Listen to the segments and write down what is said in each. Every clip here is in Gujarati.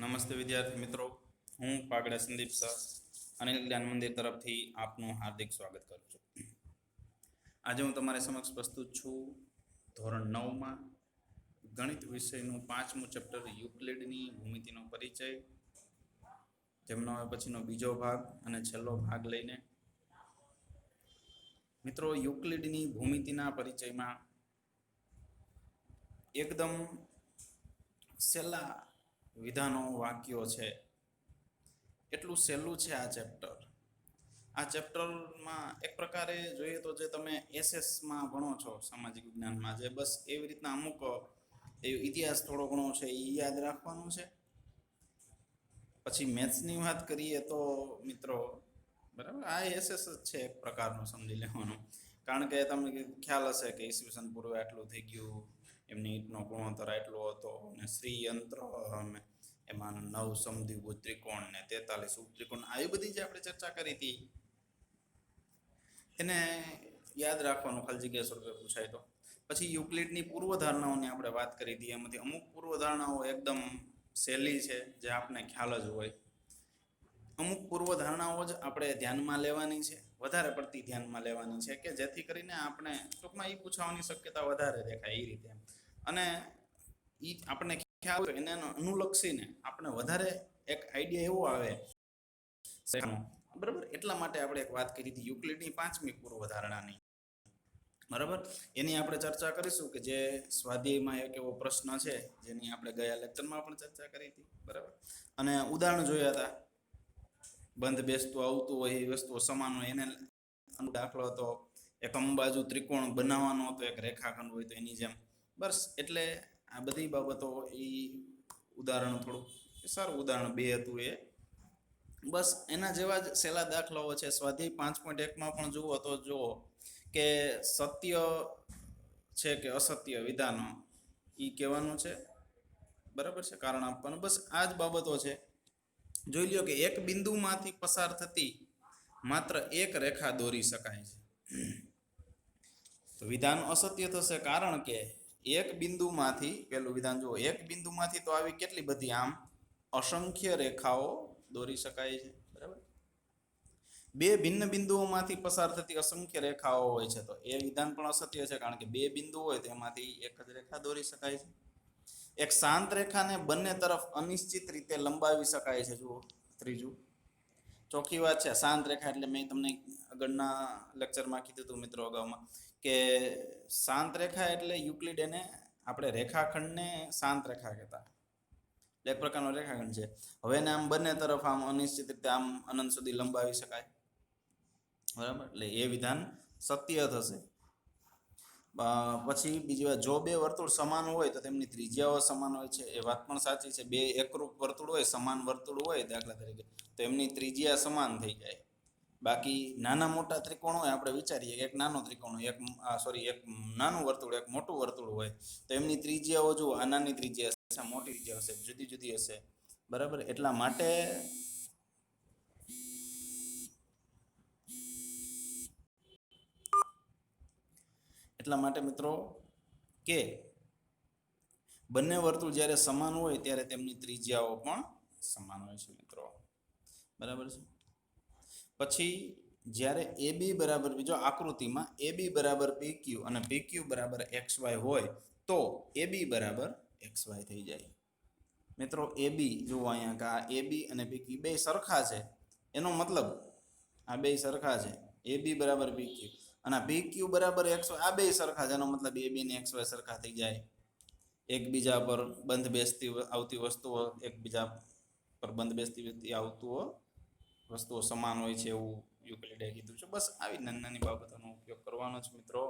નમસ્તે વિદ્યાર્થી મિત્રો, હું પાગડા સંદીપ સર અનિલ જ્ઞાન મંદિર તરફથી આપનું હાર્દિક સ્વાગત કરું છું. આજે હું તમારી સમક્ષ પ્રસ્તુત છું ધોરણ 9માં ગણિત વિષયનું 5મું ચેપ્ટર યુક્લિડની ભૂમિતિનો પરિચય, જેમનો હવે પછીનો બીજો ભાગ અને છેલ્લો ભાગ લઈને. મિત્રો, યુક્લિડની ભૂમિતિના પરિચયમાં એકદમ સહેલા વિધાનો વાક્યો છે, એટલું સહેલું છે આ ચેપ્ટર. આ ચેપ્ટરમાં એક પ્રકારે જોઈએ તો જે તમે એસએસમાં ભણો છો સામાજિક વિજ્ઞાનમાં, જે બસ એવી રીતના અમુક ઇતિહાસ થોડો ઘણો છે એ યાદ રાખવાનું છે. પછી મેથ્સની વાત કરીએ તો મિત્રો, બરાબર, આ એસએસ જ છે એક પ્રકારનો, સમજી લેવાનું. કારણ કે તમને ખ્યાલ હશે કે ઈસવીસન પૂર્વે આટલું થઈ ગયું, એમની ઈંટનો ગુણોત્તર આટલો હતો, અને શ્રીયંત્ર એમાં 9 સમદ્વિભુજ ત્રિકોણ ને 43 ઉપત્રિકોણ, આવી બધી જે આપણે ચર્ચા કરી હતી એને યાદ રાખવાનું, ખાલી જગ્યા સ્વરૂપે પૂછાય તો. પછી યુક્લિડની પૂર્વધારણાઓની આપણે વાત કરી હતી, એમાંથી અમુક પૂર્વધારણાઓ એકદમ સહેલી છે જે આપને ખ્યાલ જ હોય. અમુક પૂર્વધારણાઓ જ આપણે ધ્યાનમાં લેવાની છે, વધારે પડતી ધ્યાનમાં લેવાની છે, કે જેથી કરીને આપણે ટૂંકમાં એ પૂછવાની શક્યતા વધારે દેખાય એ રીતે. અને એ આપણને ખ્યાલ હોય એને અનુલક્ષીને આપણે વધારે એક આઈડિયા એવો આવે, બરાબર. એટલા માટે આપણે એક વાત કરી હતી યુક્લિડની 5મી પૂર્વધારણાની, બરાબર. એની આપણે ચર્ચા કરીશું, કે જે સ્વાધ્યાયમાં એક એવો પ્રશ્ન છે જેની આપણે ગયા લેક્ચરમાં પણ ચર્ચા કરી હતી, બરાબર. અને ઉદાહરણ જોયા હતા, બંધ બેસતું આવતું હોય એ વસ્તુઓ સમાન હોય એને દાખલો હતો, એક અંબાજુ ત્રિકોણ બનાવવાનો હતો, એક રેખાખંડ હોય તો એની જેમ. બસ, એટલે આ બધી બાબતો એ ઉદાહરણ થોડું સારું ઉદાહરણ 2 હતું એ, બસ એના જેવા જ સહેલા દાખલાઓ છે. સ્વાધ્યાય 5.1માં પણ જુઓ તો જુઓ કે સત્ય છે કે અસત્ય વિધાનો એ કહેવાનું છે, બરાબર છે, કારણ આપવાનું. બસ આ જ બાબતો છે. જોઈ લ્યો કે એક બિંદુમાંથી પસાર થતી માત્ર એક રેખા દોરી શકાય છે, તો વિધાન અસત્ય થશે, કારણ કે એક બિંદુમાંથી, પેલું વિધાન જુઓ, એક બિંદુમાંથી તો આવી કેટલી બધી આમ અસંખ્ય રેખાઓ દોરી શકાય છે, બરાબર. બે ભિન્ન બિંદુઓમાંથી પસાર થતી અસંખ્ય રેખાઓ હોય છે, તો એ વિધાન પણ અસત્ય છે, કારણ કે બે બિંદુ હોય તો એમાંથી એક જ રેખા દોરી શકાય છે. એક શાંત રેખાને બંને તરફ અનિશ્ચિત રીતે લંબાવી શકાય છે. જુઓ ત્રીજું, ચોખ્ખી વાત છે. શાંત રેખા એટલે મેં તમને આગળના લેક્ચરમાં કીધું હતું મિત્રો, અગાઉમાં, કે શાંત રેખા એટલે યુક્લિડ એને આપણે રેખાખંડને શાંત રેખા કહેતા, એક પ્રકારનો રેખાખંડ છે. હવે એને આમ બંને તરફ આમ અનિશ્ચિત રીતે આમ અનંત સુધી લંબાવી શકાય, બરાબર. એટલે એ વિધાન સત્ય થશે. પછી બીજી વાત, જો બે વર્તુળ સમાન હોય તો તેમની ત્રિજ્યાઓ સમાન હોય છે, એ વાત પણ સાચી છે. બે એકરૂપ વર્તુળ હોય, સમાન વર્તુળ હોય દાખલા તરીકે, તો એમની ત્રિજ્યા સમાન થઈ જાય. બાકી નાના મોટા ત્રિકોણ હોય, આપણે વિચારીએ કે એક નાનો ત્રિકોણ હોય, એક નાનું વર્તુળ, એક મોટું વર્તુળ હોય, તો એમની ત્રિજ્યાઓ જુઓ, આ નાની ત્રિજ્યા હશે, મોટી ત્રિજ્યા હશે, જુદી જુદી હશે, બરાબર. એટલા માટે મિત્રો કે બંને વર્તુળ જ્યારે સમાન હોય ત્યારે તેમની ત્રિજ્યાઓ પણ સમાન હોય છે મિત્રો, બરાબર છે. પછી જ્યારે AB બરાબર, બીજો આકૃતિમાં AB બરાબર PQ અને PQ બરાબર XY હોય તો AB બરાબર XY થઈ જાય મિત્રો. AB જુઓ અહીંયા કે આ AB અને PQ બે સરખા છે, એનો મતલબ આ બે સરખા છે, AB બરાબર PQ, અને PQ બરાબર XY, આ બે સરખા છે, એનો મતલબ AB ને XY સરખા થઈ જાય. એકબીજા પર બંધ બેસતી આવતી વસ્તુઓ, એકબીજા પર બંધ બેસતી આવતું વસ્તુઓ સમાન હોય છે એવું યુક્લિડે કીધું છે. બસ આવી નાની નાની બાબતોનો ઉપયોગ કરવાનો છે મિત્રો.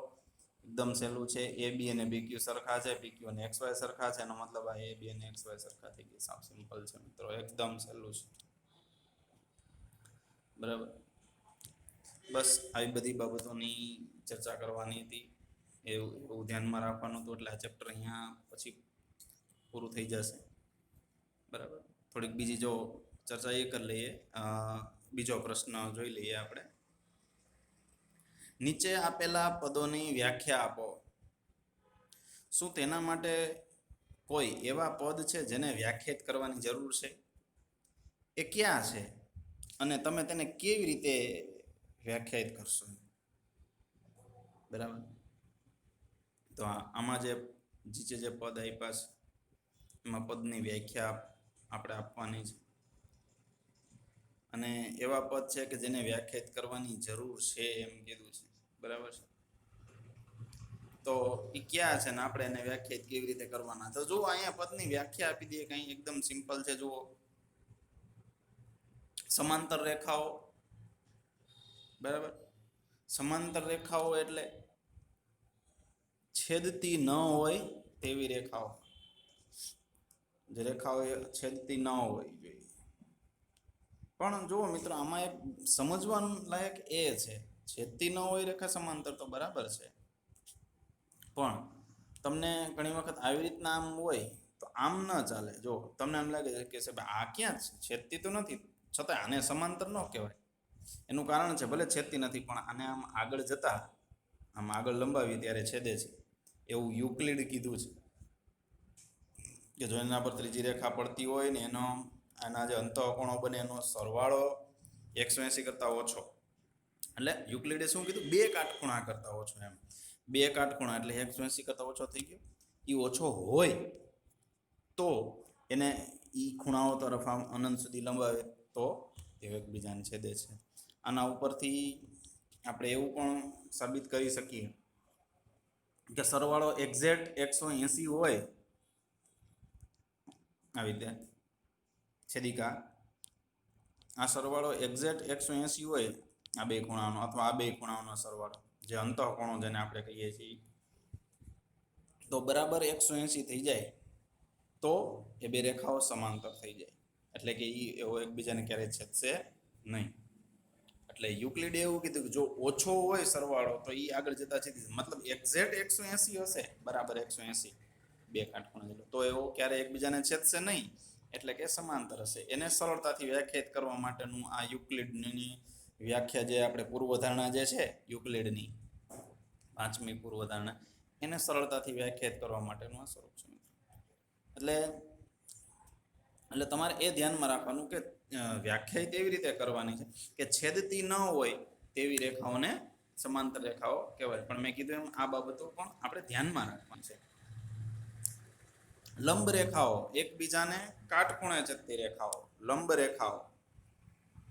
એકદમ સહેલું છે. AB અને PQ સરખા છે, PQ અને XY સરખા છે, એનો મતલબ આ AB અને XY સરખા થઈ ગયા. સાવ સિમ્પલ છે મિત્રો, એકદમ સહેલું છે, બરાબર. બસ આવી બધી બાબતોની ચર્ચા કરવાની હતી, એવું ધ્યાનમાં રાખવાનું હતું. એટલે આ ચેપ્ટર અહીંયા પછી પૂરું થઈ જશે, બરાબર. થોડીક બીજી જો ચર્ચા એ કરી લઈએ, બીજો પ્રશ્ન જોઈ લઈએ આપણે. નીચે આપેલા પદોની વ્યાખ્યા આપો. શું તેના માટે કોઈ એવા પદ છે જેને વ્યાખ્યાયિત કરવાની જરૂર છે? એ ક્યાં છે અને તમે તેને કેવી રીતે વ્યાખ્યાયિત કરશો, બરાબર. તો આમાં જે નીચે જે પદ આપ્યા છે એમાં પદની વ્યાખ્યા આપણે આપવાની છે અને એવા પદ છે કે જેને વ્યાખ્યાયિત કરવાની જરૂર છે એમ કીધું છે, બરાબર છે. તો એ ક્યાં છે ને આપણે એને વ્યાખ્યાયિત કેવી રીતે કરવાના, તો જુઓ અહીંયા પદની વ્યાખ્યા આપી દઈએ, કઈ એકદમ સિમ્પલ છે. જુઓ, સમાંતર રેખાઓ, બરાબર. સમાંતર રેખાઓ એટલે છેદતી ન હોય તેવી રેખાઓ, જે રેખાઓ છેદતી ન હોય જોઈએ. પણ જુઓ મિત્રો, આમાં એક સમજવાનું લાયક એ છે, છેદતી ન હોય રેખા સમાંતર તો બરાબર છે, પણ તમને ઘણી વખત આવી રીતના આમ હોય તો આમ ન ચાલે. જો તમને એમ લાગે કે સાહેબ આ ક્યાં છે, છેદતી તો નથી, છતાં આને સમાંતર ન કહેવાય. એનું કારણ છે, ભલે છેદતી નથી પણ આને આમ આગળ જતા આમ આગળ લંબાવી ત્યારે છેદે છે, એવું યુક્લિડ કીધું છે કે જો એના પર ત્રીજી રેખા પડતી હોય ને એનો આના જે અંતઃકોણો બને એનો સરવાળો 180 કરતા ઓછો, એટલે યુક્લિડે શું કીધું, બે કાટખૂણા કરતા ઓછો, એમ બે કાટખૂણા એટલે 180 કરતા ઓછો થઈ ગયો. એ ઓછો હોય તો એને ઈ ખૂણાઓ તરફ આમ અનંત સુધી લંબાવે તો તે એકબીજાને છેદે છે. આના ઉપરથી આપણે એવું પણ સાબિત કરી શકીએ કે સરવાળો એક્ઝેક્ટ 180 હોય, આવી રીતે છેદિકા આ સરવાળો એક્ઝેક્ટ 180 હોય આ બે ખૂણાનો અથવા આ બે ખૂણાઓનો સરવાળો, જે અંતઃકોણો જેને આપણે કહીએ છીએ, તો બરાબર 180 થઈ જાય તો એ બે રેખાઓ સમાંતર થઈ જાય, એટલે કે એવો એકબીજાને ક્યારેય છેદશે નહીં. એટલે યુક્લિડે એવું કીધું કે જો ઓછો હોય સરવાળો તો એ આગળ જતા છેદી, મતલબ એક્ઝેક્ટ 180 હશે, બરાબર 180 બે કાટખૂણા જેટલો, તો એવો ક્યારે એકબીજાને છેદશે નહીં, એટલે કે સમાંતર હશે. એને સરળતાથી વ્યાખ્યાયિત કરવા માટેનું આ યુક્લિડની વ્યાખ્યા, જે આપણે પૂર્વધારણા જે છે યુક્લિડની પાંચમી પૂર્વધારણા, એને સરળતાથી વ્યાખ્યાયિત કરવા માટેનું આ સ્વરૂપ છે. એટલે તમારે એ ધ્યાનમાં રાખવાનું કે વ્યાખ્યાયિત એવી રીતે કરવાની છે કે છેદતી ન હોય તેવી રેખાઓને સમાંતર રેખાઓ કહેવાય. પણ મેં કીધું એમ આ બાબતો પણ આપણે ધ્યાનમાં રાખવાની છે. લંબ રેખાઓ, એકબીજાને કાટખૂણે છેદતી રેખાઓ, લંબ રેખાઓ,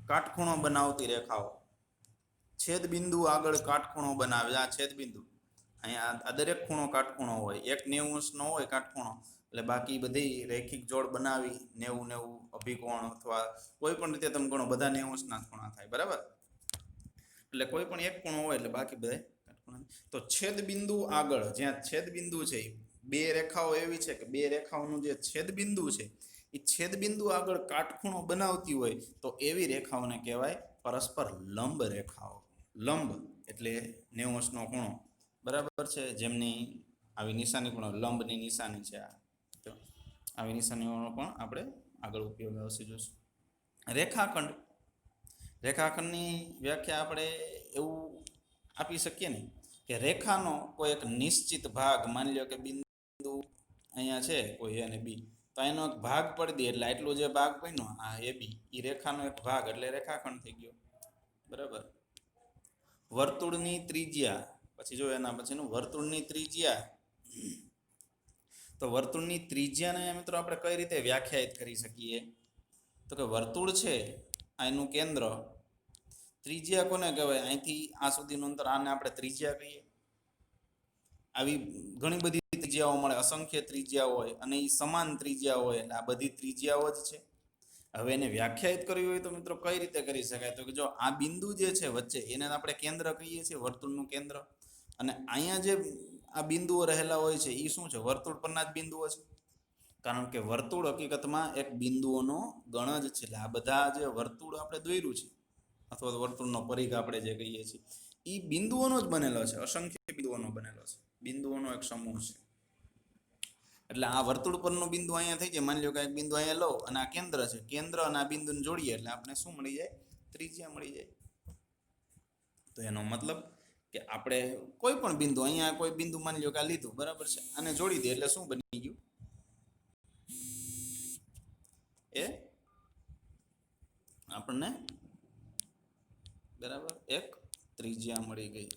કાટખૂણો બનાવતી રેખાઓ, છેદ બિંદુ આગળ કાટખૂણો બનાવે. આ છેદ બિંદુ અહીંયા આ દરેક ખૂણો કાટખૂણો હોય, એક 90 નો હોય કાટખૂણો, એટલે બાકી બધી રૈખિક જોડ બનાવી 90 અભિકોણ અથવા કોઈ પણ રીતે તમે ગણો બધા 90 ના ખૂણા થાય, બરાબર. એટલે કોઈ પણ એક ખૂણો હોય એટલે બાકી બધા કાટખૂણા. તો છેદ બિંદુ આગળ, જ્યાં છેદ બિંદુ છે, બે રેખાઓ એવી છે કે બે રેખાઓનું જે છેદ બિંદુ છે એ છેદ બિંદુ આગળ કાટખૂણો બનાવતી હોય તો એવી રેખાઓને કહેવાય પરસ્પર લંબ રેખાઓ. લંબ એટલે 90 નો ખૂણો, બરાબર છે, જેમની આવી નિશાની પણ લંબની નિશાની છે. તો આવી નિશાનીઓનો પણ આપણે આગળ ઉપયોગ આવશે જોશું. રેખાખંડ, રેખાખંડની વ્યાખ્યા આપણે એવું આપી શકીએ ને કે રેખાનો કોઈ એક નિશ્ચિત ભાગ, માની લો કે બિંદુ અહીંયા છે કોઈ અને બી, તો એનો એક ભાગ પડી દે એટલે આટલો જે ભાગ બન્યો આ એ બી, એ રેખાનો એક ભાગ એટલે રેખાખંડ થઈ ગયો, બરાબર. વર્તુળની ત્રિજ્યા, પછી જો એના પછીનું વર્તુળની ત્રિજ્યા, તો વર્તુળની ત્રિજ્યાને મિત્રો આપણે કઈ રીતે વ્યાખ્યાયિત કરી શકીએ, તો કે વર્તુળ છે આનું કેન્દ્ર, ત્રિજ્યા કોને કહેવાય, અહીંથી આ સુધીનું અંતર, આને આપણે ત્રિજ્યા કહીએ. આવી ઘણી બધી ત્રિજ્યાઓ મળે, અસંખ્ય ત્રિજ્યા હોય અને એ સમાન ત્રિજ્યા હોય, એટલે આ બધી ત્રિજ્યાઓ જ છે. હવે એને વ્યાખ્યાયિત કરવી હોય તો મિત્રો કઈ રીતે કરી શકાય, તો કે જો આ બિંદુ જે છે વચ્ચે એને આપણે કેન્દ્ર કહીએ છીએ, વર્તુળનું કેન્દ્ર, અને અહીંયા જે આ બિંદુઓ રહેલા હોય છે એ શું છે, વર્તુળ પરના જ બિંદુઓ છે. કારણ કે વર્તુળ હકીકતમાં એક બિંદુઓનો ગણ જ છે. એટલે આ બધા જે વર્તુળ આપણે દોર્યું છે અથવા તો વર્તુળનો પરિઘ આપણે જે કહીએ છીએ એ બિંદુઓનો જ બનેલો છે, અસંખ્ય બિંદુઓનો બનેલો છે, બિંદુઓનો એક સમૂહ છે. એટલે આ વર્તુળ પરનું બિંદુ અહીંયા થઈ જાય, માની લો કે એક બિંદુ અહીંયા લો અને આ કેન્દ્ર છે, કેન્દ્ર અને આ બિંદુને જોડીએ એટલે આપણે શું મળી જાય, ત્રિજ્યા મળી જાય. તો એનો મતલબ કે આપણે કોઈ પણ બિંદુ, અહીંયા કોઈ બિંદુ માની લો કે આ લીધું, બરાબર છે, આને જોડી દે એટલે શું બની ગયું, એ આપણને બરાબર એક ત્રિજ્યા મળી ગઈ.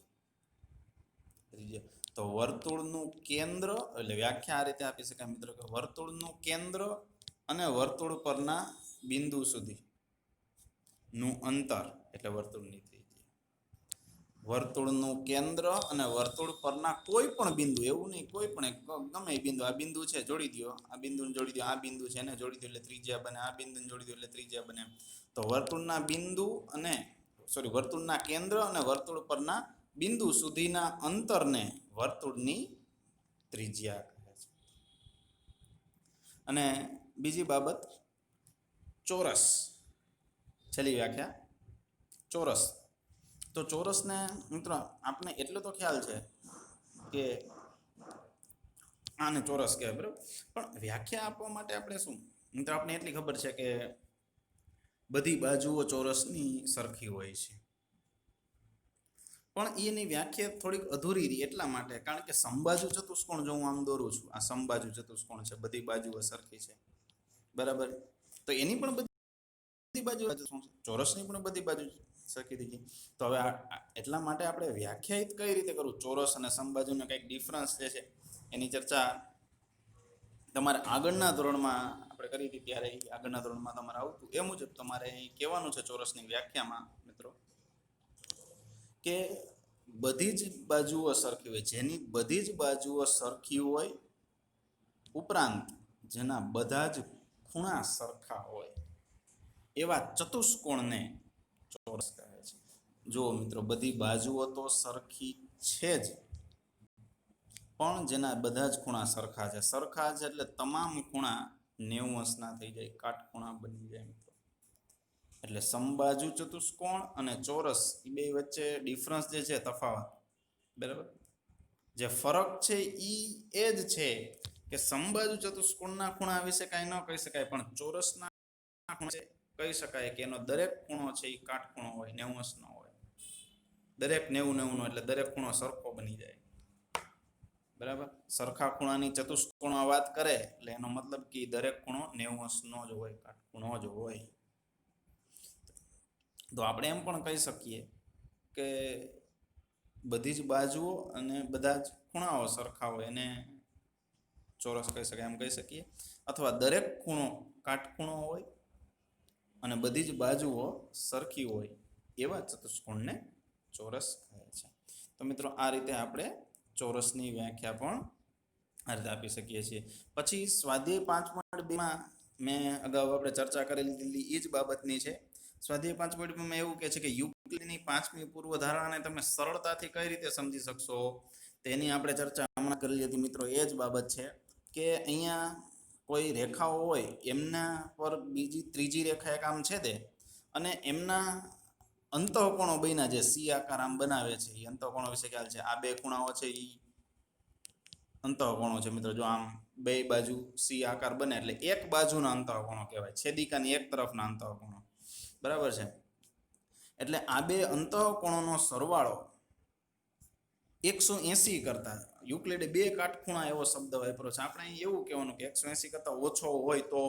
ત્રિજ્યા તો વર્તુળનું કેન્દ્ર એટલે વ્યાખ્યા આ રીતે આપી શકાય મિત્રો કે વર્તુળનું કેન્દ્ર અને વર્તુળ પરના બિંદુ સુધી નું અંતર એટલે વર્તુળની ત્રિજ્યા. વર્તુળનું કેન્દ્ર અને વર્તુળ પરના કોઈ પણ બિંદુ, એવું નહીં કોઈ પણ ગમે એ બિંદુ, આ બિંદુ છે જોડી દો, આ બિંદુને જોડી દો, આ બિંદુ છે એને જોડી દો એટલે ત્રિજ્યા બને, આ બિંદુને જોડી દો એટલે ત્રિજ્યા બને. તો વર્તુળના બિંદુ અને વર્તુળના કેન્દ્ર અને વર્તુળ પરના બિંદુ સુધીના અંતરને વર્તુળની ત્રિજ્યા કહે છે. અને બીજી બાબત ચોરસ, છેલ્લી વ્યાખ્યા ચોરસ. તો ચોરસને મિત્રો આપણે એટલો તો ખ્યાલ છે કે આને ચોરસ કહેવાય, બરાબર. પણ વ્યાખ્યા આપવા માટે આપણે શું મિત્રો, આપણે એટલી ખબર છે કે બધી બાજુઓ ચોરસની સરખી હોય છે. પણ એની વ્યાખ્યા થોડીક અધૂરી રહી એટલા માટે, કારણ કે સમબાજુ ચતુષ્કોણ જો હું આમ દોરું છું, આ સમબાજુ ચતુષ્કોણ છે, બધી બાજુઓ સરખી છે, બરાબર. તો એની પણ બધી બાજુ ચોરસની પણ બધી બાજુ સરખી થઈ ગઈ. તો હવે એટલા માટે આપણે વ્યાખ્યાયિત કઈ રીતે કરવું ચોરસ અને સમબાજુને કંઈક ડિફરન્સ જે છે એની ચર્ચા તમારે આગળના ધોરણમાં આપણે કરી હતી, ત્યારે આગળના ધોરણમાં તમારે આવતું એ મુજબ તમારે કહેવાનું છે ચોરસની વ્યાખ્યામાં મિત્રો કે બધી જ બાજુઓ સરખી હોય, જેની બધી જ બાજુઓ સરખી હોય ઉપરાંત જેના બધા જ ખૂણા સરખા હોય એવા ચતુષ્કોણને ચોરસ કહે છે. જો મિત્રો બધી બાજુઓ તો સરખી છે જ, પણ જેના બધા જ ખૂણા સરખા છે. સરખા છે એટલે તમામ ખૂણા 90 અંશના થઈ જાય, કાટખૂણા બની જાય મિત્રો. એટલે સમબાજુ ચતુષ્કોણ અને ચોરસ એ બે વચ્ચે ડિફરન્સ જે છે, તફાવત, બરાબર. જે ફરક છે એ જ છે કે સમબાજુ ચતુષ્કોણના ખૂણા વિશે કાંઈ ન કહી શકાય, પણ ચોરસના ખૂણા કહી શકાય કે એનો દરેક ખૂણો છે એ કાટખૂણો હોય, 90 અંશનો હોય. દરેક 90 નો એટલે દરેક ખૂણો સરખો બની જાય, બરાબર. સરખા ખૂણાની ચતુષ્કોણમાં વાત કરે એટલે એનો મતલબ કે દરેક ખૂણો 90 અંશનો જ હોય, કાટખૂણો જ હોય. તો આપણે એમ પણ કહી શકીએ કે બધી જ બાજુઓ અને બધા જ ખૂણાઓ સરખા હોય એને ચોરસ કહી શકાય, એમ કહી શકીએ. અથવા દરેક ખૂણો કાટખૂણો હોય અને બધી જ બાજુઓ સરખી હોય એવા ચતુષ્કોણને ચોરસ કહે છે. તો મિત્રો આ રીતે આપણે ચોરસની વ્યાખ્યા પણ આ રીતે આપી શકીએ છીએ. પછી સ્વાધ્યાય 5.2માં મેં અગાઉ આપણે ચર્ચા કરેલી દીધી એ જ બાબતની છે. સ્વાધ્યાય 5.2માં એવું કહે છે કે યુક્લિડની 5મી પૂર્વધારણાને તમે સરળતાથી કઈ રીતે સમજી શકશો તેની આપણે ચર્ચા હમણાં કરેલી હતી મિત્રો. એ જ બાબત છે કે અહીંયા કોઈ રેખાઓ હોય એમના પર બીજી ત્રીજી રેખા એક આમ છે તે, અને એમના અંતઃકોણો બન્યા જે સી આકાર આમ બનાવે છે, એ અંતઃકોણો વિશે ખ્યાલ છે. આ બે ખૂણાઓ છે એ અંતઃકોણો છે મિત્રો. જો આમ બે બાજુ સી આકાર બને એટલે એક બાજુના અંતઃકોણો કહેવાય, છેદિકાની એક તરફના અંતઃકોણો, બરાબર છે. એટલે આ બે અંતઃકોણોનો સરવાળો 180 કરતા, યુક્લિડે બે કાટખૂણા એવો શબ્દ વાપર્યો છે. આપણે અહીં એવું કહેવાનું કે 180 કરતા ઓછો હોય તો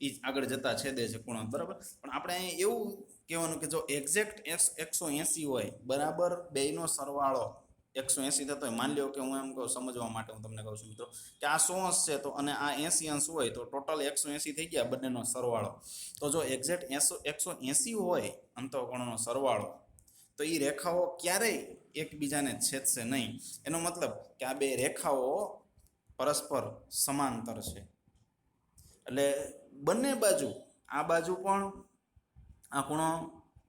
એ આગળ જતા છેદે છે ખૂણો, બરાબર. પણ આપણે અહીં એવું કહેવાનું કે જો એક્ઝેક્ટ 180 હોય, બરાબર બેયનો સરવાળો 180 થતો હોય, માની લો કે હું એમ કહું સમજવા માટે હું તમને કહું છું મિત્રો કે આ 100 અંશ છે તો અને આ 80 અંશ હોય તો ટોટલ 180 થઈ ગયા બંનેનો સરવાળો. તો જો એક્ઝેક્ટ 180 હોય અંતઃકોણોનો સરવાળો તો એ રેખાઓ ક્યારેય એકબીજાને છેદશે નહીં. એનો મતલબ કે આ બે રેખાઓ પરસ્પર સમાંતર છે. એટલે બંને બાજુ, આ બાજુ પણ આ ખૂણો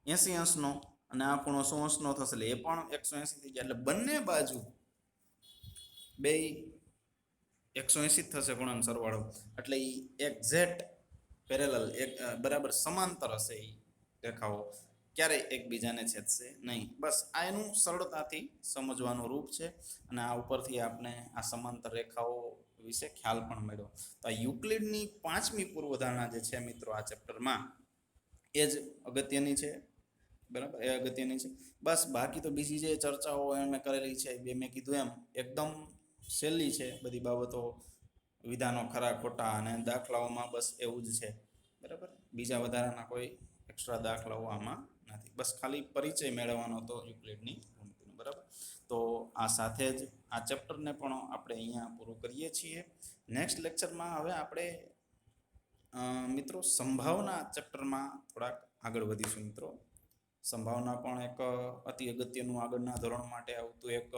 80 અંશનો અને આ ખૂણો 100 અંશનો થશે એટલે એ પણ 180 થઈ ગયા. એટલે બંને બાજુ બે 180 થશે ખૂણાનો સરવાળો. એટલે એ એક્ઝેક્ટ પેરેલલ એક બરાબર સમાંતર હશે. એ રેખાઓ ક્યારેય એકબીજાને છેદશે નહીં. બસ આ એનું સરળતાથી સમજવાનું રૂપ છે. અને આ ઉપરથી આપણે આ સમાંતર રેખાઓ વિશે ખ્યાલ પણ મળ્યો. તો આ યુક્લિડની 5મી પૂર્વધારણા જે છે મિત્રો આ ચેપ્ટરમાં એ જ અગત્યની છે, બરાબર, એ અગત્યની છે. બસ બાકી તો બીજી જે ચર્ચાઓ મેં કરેલી છે બે મેં કીધું એમ એકદમ સહેલી છે બધી બાબતો, વિધાનો ખરા ખોટા અને દાખલાઓમાં બસ એવું જ છે, બરાબર. બીજા વધારાના કોઈ એક્સ્ટ્રા દાખલાઓ આમાં નથી. બસ ખાલી પરિચય મેળવવાનો હતો યુક્લિડની ભૂમિતિનો. બરાબર. તો આ સાથે જ આ ચેપ્ટરને પણ આપણે અહીંયા પૂરું કરીએ છીએ. નેક્સ્ટ લેક્ચરમાં હવે આપણે મિત્રો સંભાવના ચેપ્ટરમાં થોડાક આગળ વધીશું મિત્રો. સંભાવના પણ એક અતિ અગત્યનું આગળના ધોરણ માટે આવતું એક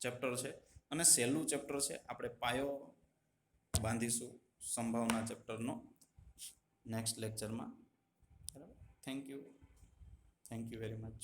ચેપ્ટર છે અને સહેલું ચેપ્ટર છે. આપણે પાયો બાંધીશું સંભાવના ચેપ્ટરનો નેક્સ્ટ લેક્ચરમાં. બરાબર. Thank you very much.